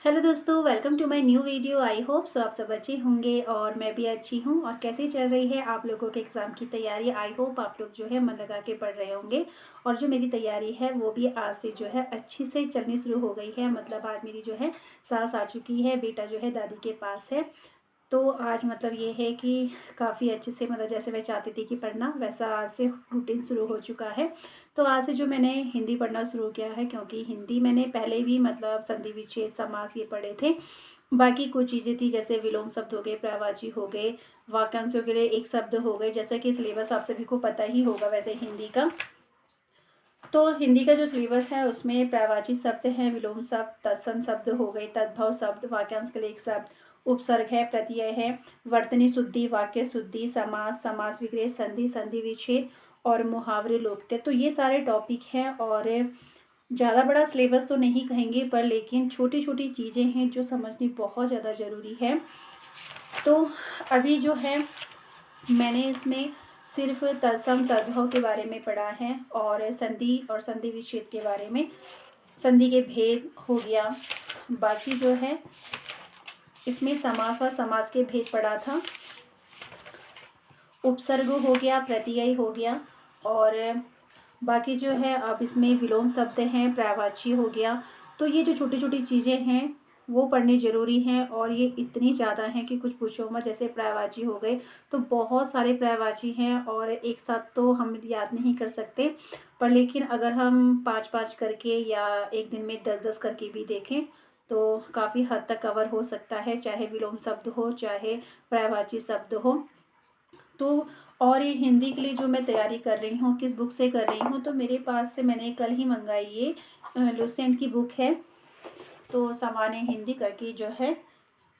Hello दोस्तों, welcome to my new video. I hope so आप सब अच्छे होंगे और मैं भी अच्छी हूँ। और कैसी चल रही है आप लोगों के एग्ज़ाम की तैयारी। आई होप आप लोग जो है मन लगा के पढ़ रहे होंगे। और जो मेरी तैयारी है वो भी आज से जो है अच्छी से चलनी शुरू हो गई है। मतलब आज मेरी जो है सास आ चुकी है, बेटा जो है दादी के पास है। तो आज मतलब ये है कि काफ़ी अच्छे से मतलब जैसे मैं चाहती थी कि पढ़ना, वैसा आज से रूटीन शुरू हो चुका है। तो आज से जो मैंने हिंदी पढ़ना शुरू किया है, क्योंकि हिंदी मैंने पहले भी मतलब संधि विच्छेद समास ये पढ़े थे। बाकी कुछ चीज़ें थी जैसे विलोम शब्द हो गए, पर्यायवाची हो गए, वाक्यांश वगैरह एक शब्द हो गए, जैसा कि सिलेबस आप सभी को पता ही होगा वैसे हिंदी का। तो हिंदी का जो सिलेबस है उसमें पर्यायवाची शब्द हैं, विलोम शब्द, तत्सम शब्द हो गए, तद्भव शब्द, वाक्यांश के लिए एक शब्द, उपसर्ग है, प्रत्यय है, वर्तनी शुद्धि, वाक्य शुद्धि, समास, समास विग्रह, संधि, संधि विच्छेद और मुहावरे लोकते। तो ये सारे टॉपिक हैं और ज़्यादा बड़ा सिलेबस तो नहीं कहेंगे पर लेकिन छोटी छोटी चीज़ें हैं जो समझनी बहुत ज़्यादा ज़रूरी है। तो अभी जो है मैंने इसमें सिर्फ तत्सम तद्भव के बारे में पढ़ा है और संधि और संधि विच्छेद के बारे में, संधि के भेद हो गया। बाकी जो है इसमें समास व समास के भेद पढ़ा था, उपसर्ग हो गया, प्रत्यय हो गया और बाकी जो है अब इसमें विलोम शब्द हैं, पर्यायवाची हो गया। तो ये जो छोटी छोटी चीज़ें हैं वो पढ़नी ज़रूरी हैं और ये इतनी ज़्यादा हैं कि कुछ पूछो मत। जैसे पर्यायवाची हो गए तो बहुत सारे पर्यायवाची हैं और एक साथ तो हम याद नहीं कर सकते, पर लेकिन अगर हम 5-5 करके या एक दिन में 10-10 करके भी देखें तो काफ़ी हद तक कवर हो सकता है, चाहे विलोम शब्द हो चाहे पर्यायवाची शब्द हो। तो और ये हिंदी के लिए जो मैं तैयारी कर रही हूँ, किस बुक से कर रही हूँ, तो मेरे पास से मैंने कल ही मंगाई ये लुसेंट की बुक है। तो सामान्य हिंदी करके जो है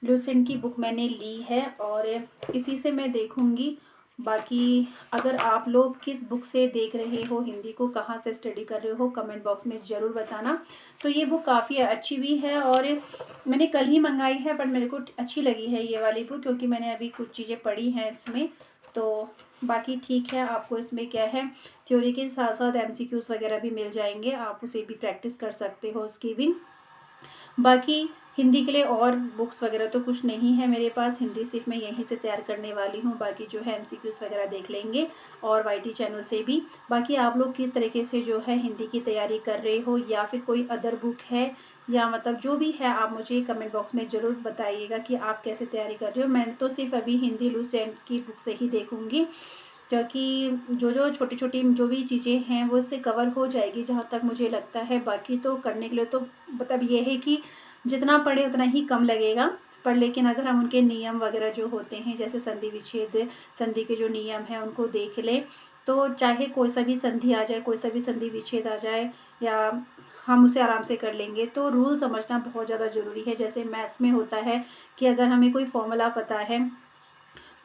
लुसेंट की बुक मैंने ली है और इसी से मैं देखूँगी। बाकी अगर आप लोग किस बुक से देख रहे हो हिंदी को, कहाँ से स्टडी कर रहे हो, कमेंट बॉक्स में ज़रूर बताना। तो ये बुक काफ़ी अच्छी भी है और मैंने कल ही मंगाई है, पर मेरे को अच्छी लगी है ये वाली बुक क्योंकि मैंने अभी कुछ चीज़ें पढ़ी हैं इसमें। तो बाकी ठीक है, आपको इसमें क्या है थ्योरी के साथ साथ एमसीक्यूज़ वगैरह भी मिल जाएंगे, आप उसे भी प्रैक्टिस कर सकते हो उसकी भी। बाकी हिंदी के लिए और बुक्स वगैरह तो कुछ नहीं है मेरे पास, हिंदी सिर्फ मैं यहीं से तैयार करने वाली हूँ। बाकी जो है एमसीक्यूज़ वगैरह देख लेंगे और वाईटी चैनल से भी। बाकी आप लोग किस तरीके से जो है हिंदी की तैयारी कर रहे हो या फिर कोई अदर बुक है या मतलब जो भी है, आप मुझे कमेंट बॉक्स में ज़रूर बताइएगा कि आप कैसे तैयारी कर रहे हो। मैं तो सिर्फ अभी हिंदी लुसेंट की बुक से ही देखूँगी क्योंकि जो छोटी छोटी जो भी चीज़ें हैं वो इससे कवर हो जाएगी जहाँ तक मुझे लगता है। बाकी तो करने के लिए तो मतलब ये है कि जितना पढ़े उतना ही कम लगेगा, पर लेकिन अगर हम उनके नियम वगैरह जो होते हैं जैसे संधि विच्छेद, संधि के जो नियम हैं उनको देख लें तो चाहे कोई सा भी संधि आ जाए, कोई सा भी संधि विच्छेद आ जाए, या हम उसे आराम से कर लेंगे। तो रूल समझना बहुत ज़्यादा ज़रूरी है। जैसे मैथ्स में होता है कि अगर हमें कोई फॉर्मूला पता है,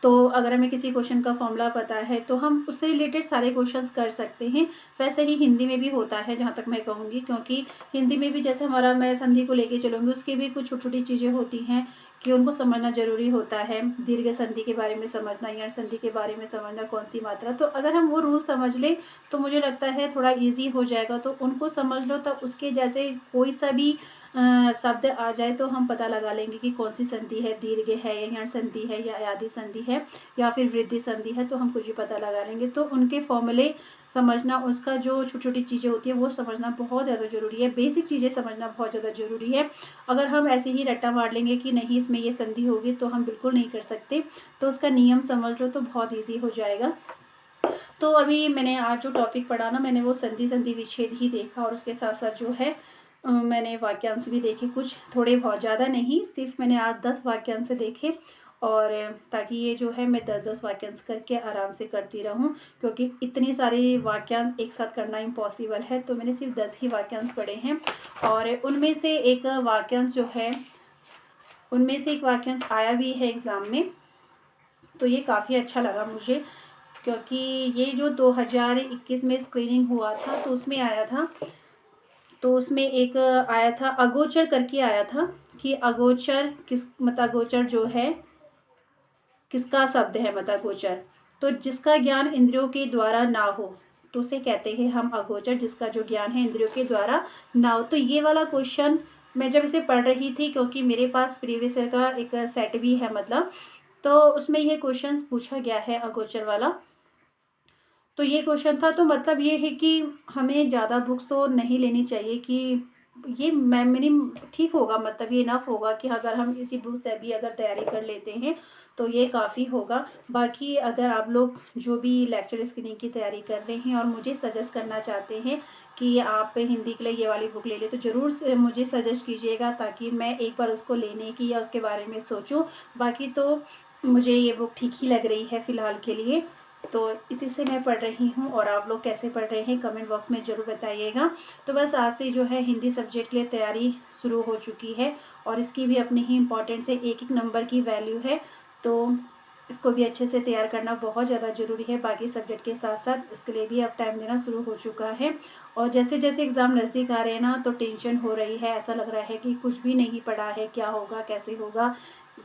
तो अगर हमें किसी क्वेश्चन का फॉर्मूला पता है तो हम उससे रिलेटेड सारे क्वेश्चंस कर सकते हैं। वैसे ही हिंदी में भी होता है जहाँ तक मैं कहूँगी, क्योंकि हिंदी में भी जैसे हमारा मैं संधि को लेके चलूँगी उसकी भी कुछ छोटी छोटी चीज़ें होती हैं कि उनको समझना ज़रूरी होता है। दीर्घ संधि के बारे में समझना, यण संधि के बारे में समझना, कौन सी मात्रा। तो अगर हम वो रूल समझ लें तो मुझे लगता है थोड़ा ईजी हो जाएगा। तो उनको समझ लो तब उसके जैसे कोई सा भी शब्द आ जाए तो हम पता लगा लेंगे कि कौन सी संधि है, दीर्घ है या यण संधि है या आदि संधि है या फिर वृद्धि संधि है, तो हम कुछ भी पता लगा लेंगे। तो उनके फॉर्मूले समझना, उसका जो छोटी छोटी चीज़ें होती है वो समझना बहुत ज़्यादा ज़रूरी है। बेसिक चीज़ें समझना बहुत ज़्यादा ज़रूरी है। अगर हम ऐसे ही रट्टा मार लेंगे कि नहीं इसमें ये संधि होगी तो हम बिल्कुल नहीं कर सकते। तो उसका नियम समझ लो तो बहुत ईजी हो जाएगा। तो अभी मैंने आज जो टॉपिक पढ़ा ना, मैंने वो संधि संधि विच्छेद ही देखा और उसके साथ साथ जो है मैंने वाक्यांश भी देखे, कुछ थोड़े बहुत, ज़्यादा नहीं, सिर्फ मैंने आज 10 वाक्यांश देखे। और ताकि ये जो है मैं 10-10 वाक्यांश करके आराम से करती रहूं, क्योंकि इतनी सारी वाक्यांश एक साथ करना इम्पॉसिबल है। तो मैंने सिर्फ 10 ही वाक्यांश पढ़े हैं और उनमें से एक वाक्यांश जो है, उनमें से एक वाक्यांश आया भी है एग्ज़ाम में। तो ये काफ़ी अच्छा लगा मुझे, क्योंकि ये जो 2021 में स्क्रीनिंग हुआ था तो उसमें आया था। तो उसमें एक आया था अगोचर करके आया था कि अगोचर किस, मत अगोचर जो है किसका शब्द है, मत अगोचर। तो जिसका ज्ञान इंद्रियों के द्वारा ना हो तो उसे कहते हैं हम अगोचर, जिसका जो ज्ञान है इंद्रियों के द्वारा ना हो। तो ये वाला क्वेश्चन मैं जब इसे पढ़ रही थी, क्योंकि मेरे पास प्रीवियस ईयर का एक सेट भी है मतलब, तो उसमें ये क्वेश्चंस पूछा गया है अगोचर वाला। तो ये क्वेश्चन था, तो मतलब ये है कि हमें ज़्यादा बुक्स तो नहीं लेनी चाहिए, कि ये मेमोरी ठीक होगा, मतलब ये इनफ होगा कि अगर हम इसी बुक से भी अगर तैयारी कर लेते हैं तो ये काफ़ी होगा। बाकी अगर आप लोग जो भी लेक्चर स्क्रीनिंग की तैयारी कर रहे हैं और मुझे सजेस्ट करना चाहते हैं कि आप हिंदी के लिए ये वाली बुक ले लें, तो ज़रूर से मुझे सजेस्ट कीजिएगा, ताकि मैं एक बार उसको लेने की या उसके बारे में सोचूं। बाकी तो मुझे ये बुक ठीक ही लग रही है फ़िलहाल के लिए, तो इसी से मैं पढ़ रही हूँ। और आप लोग कैसे पढ़ रहे हैं कमेंट बॉक्स में ज़रूर बताइएगा। तो बस आज से जो है हिंदी सब्जेक्ट के लिए तैयारी शुरू हो चुकी है, और इसकी भी अपनी ही इम्पोर्टेंस है, एक एक नंबर की वैल्यू है, तो इसको भी अच्छे से तैयार करना बहुत ज़्यादा ज़रूरी है। बाकी सब्जेक्ट के साथ साथ इसके लिए भी अब टाइम देना शुरू हो चुका है। और जैसे जैसे एग्ज़ाम नज़दीक आ रहे हैं ना, तो टेंशन हो रही है, ऐसा लग रहा है कि कुछ भी नहीं पढ़ा है, क्या होगा कैसे होगा,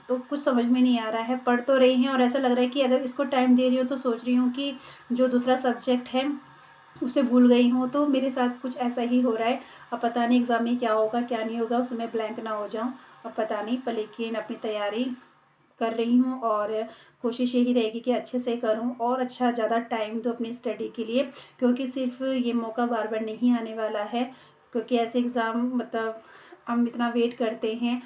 तो कुछ समझ में नहीं आ रहा है। पढ़ तो रही हैं और ऐसा लग रहा है कि अगर इसको टाइम दे रही हूँ तो सोच रही हूँ कि जो दूसरा सब्जेक्ट है उसे भूल गई हूँ, तो मेरे साथ कुछ ऐसा ही हो रहा है। अब पता नहीं एग्ज़ाम में क्या होगा क्या नहीं होगा, उसमें ब्लैंक ना हो जाऊँ, अब पता नहीं, पर लेकिन अपनी तैयारी कर रही हूँ, और कोशिश यही रहेगी कि अच्छे से करूँ और अच्छा ज़्यादा टाइम दूँ अपनी स्टडी के लिए, क्योंकि सिर्फ ये मौका बार बार नहीं आने वाला है। क्योंकि ऐसे एग्ज़ाम मतलब हम इतना वेट करते हैं,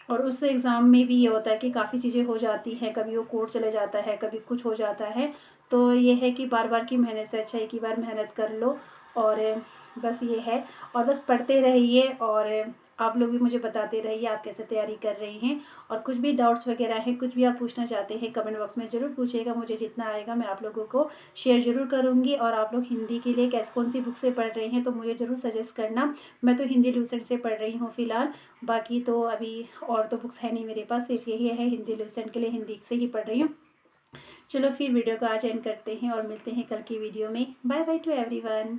और उस एग्ज़ाम में भी ये होता है कि काफ़ी चीज़ें हो जाती हैं, कभी वो कोर्ट चले जाता है, कभी कुछ हो जाता है। तो ये है कि बार बार की मेहनत से अच्छा है कि बार मेहनत कर लो, और बस ये है। और बस पढ़ते रहिए, और आप लोग भी मुझे बताते रहिए आप कैसे तैयारी कर रही हैं। और कुछ भी डाउट्स वगैरह हैं, कुछ भी आप पूछना चाहते हैं, कमेंट बॉक्स में ज़रूर पूछिएगा। मुझे जितना आएगा मैं आप लोगों को शेयर ज़रूर करूँगी। और आप लोग हिंदी के लिए कैसे कौन सी बुक से पढ़ रहे हैं तो मुझे ज़रूर सजेस्ट करना। मैं तो हिंदी लूसेंट से पढ़ रही हूँ फ़िलहाल। बाकी तो अभी और तो बुक्स है नहीं मेरे पास, सिर्फ यही है हिंदी लूसेंट के लिए, हिंदी से ही पढ़ रही हूँ। चलो फिर वीडियो को आज एंड करते हैं और मिलते हैं कल की वीडियो में। Bye bye to everyone.